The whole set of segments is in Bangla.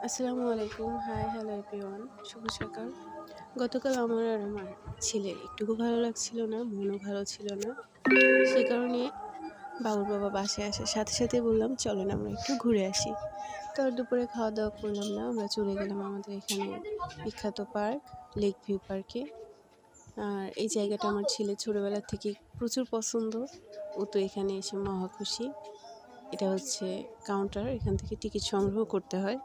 আসসালামু আলাইকুম। High, hello everyone. শুভ সকাল। গতকাল আমার আর আমার ছেলের একটুকু ভালো লাগছিল না, মনও ভালো ছিল না। সে কারণে বাবুর বাবা বাসায় আসার সাথে সাথেই বললাম, "চলেন আমরা একটু ঘুরে আসি।" তো আর দুপুরে খাওয়া-দাওয়া করলাম না। আমরা চলে গেলাম আমাদের এখানে বিখ্যাত পার্ক, লেক ভিউ পার্কে। আর এই জায়গাটা আমার ছেলের ছোটবেলা থেকেই প্রচুর পছন্দ। ও তো এখানে এসে মহা খুশি। এটা হচ্ছে কাউন্টার, এখান থেকে টিকিট সংগ্রহ করতে হয়।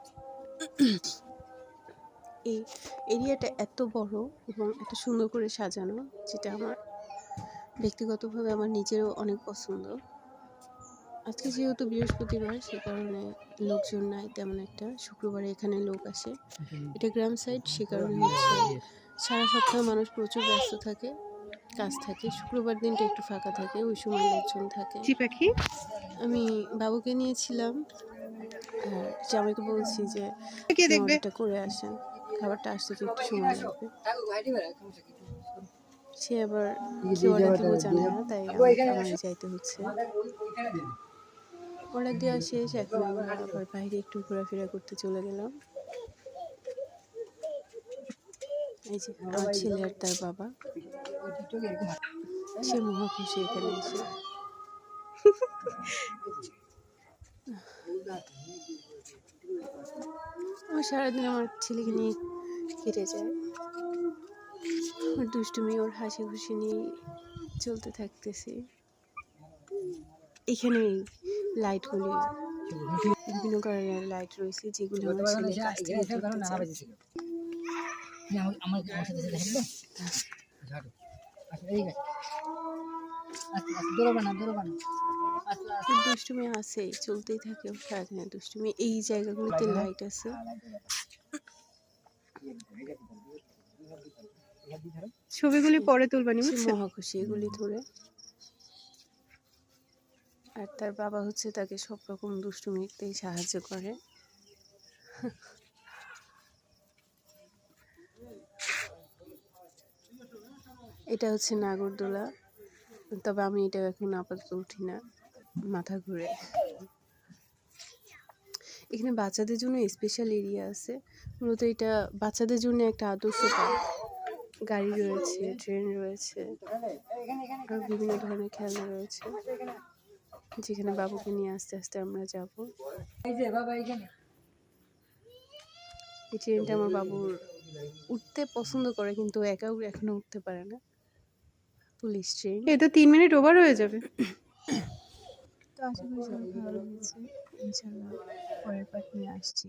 এই এরিয়াটা এত বড় এবং এত সুন্দর করে সাজানো, যেটা আমার ব্যক্তিগতভাবে আমার নিজেরও অনেক পছন্দ। আজকে যেহেতু বৃহস্পতিবার, সে কারণে লোকজন নাই তেমন একটা। শুক্রবারে এখানে লোক আসে। এটা গ্রাম সাইড, সে কারণে হচ্ছে সারা সপ্তাহ মানুষ প্রচুর ব্যস্ত থাকে, কাজ থাকে। শুক্রবার দিনটা একটু ফাঁকা থাকে, ওই সময় লোকজন থাকে। জি পাখি আমি বাবুকে নিয়েছিলাম আর জামাইকে বলছি যে কে আপনি দেখবে? অর্ডারটা করে আসেন, খাবারটা আসতে তো একটু সময় লাগবে। সে আবার কি অর্ডার দিব জানে না, তাই আমারই যাইতে হচ্ছে। অর্ডার দেওয়া শেষ, এখন আমরা আবার বাইরে একটু ঘোরাফেরা করতে চলে গেলাম। এই যে আমার ছেলে আর তার বাবা, সে মহা খুশি এখানে এসে। আমার সারাদিন আমার ছেলেকে নিয়ে কেটে যায়। ওর দুষ্টুমি, ওর হাসি খুশি নিয়ে চলতে থাকতেছি। এখানে লাইটগুলি, বিভিন্ন কালারের লাইট রয়েছে, যেগুলো আমার ছেলের কাছ থেকে ধরতে চায়। দুষ্টুমি আছেই, চলতেই থাকে ওর সারাদিনের দুষ্টুমি। এই জায়গাগুলোতে লাইট আছে। ছবিগুলি পরে তুলবানি, সে বুঝছেন? মহা খুশি এগুলি ধরে। আর তার বাবা হচ্ছে তাকে সব রকম দুষ্টুমিতেই সাহায্য করে। এটা হচ্ছে নাগরদোলা, তবে আমি এটা এখন আপাতত উঠি না, মাথা ঘুরে। এখানে বাচ্চাদের জন্য স্পেশাল এরিয়া আছে। মূলত এটা বাচ্চাদের জন্য একটা আদর্শ পার্ক। গাড়ি রয়েছে, ট্রেন রয়েছে, আর বিভিন্ন ধরনের খেলনা রয়েছে, যেখানে বাবুকে নিয়ে আস্তে আস্তে আমরা যাব। এই ট্রেনটা আমার বাবুর উঠতে পছন্দ করে, কিন্তু একাও এখনো উঠতে পারে না। Police train. এটা 3 মিনিট ওভার হয়ে যাবে। তো আশা করি সবাই ভালো লেগেছে। ইনশাল্লাহ পরের পার্ট নিয়ে আসছি।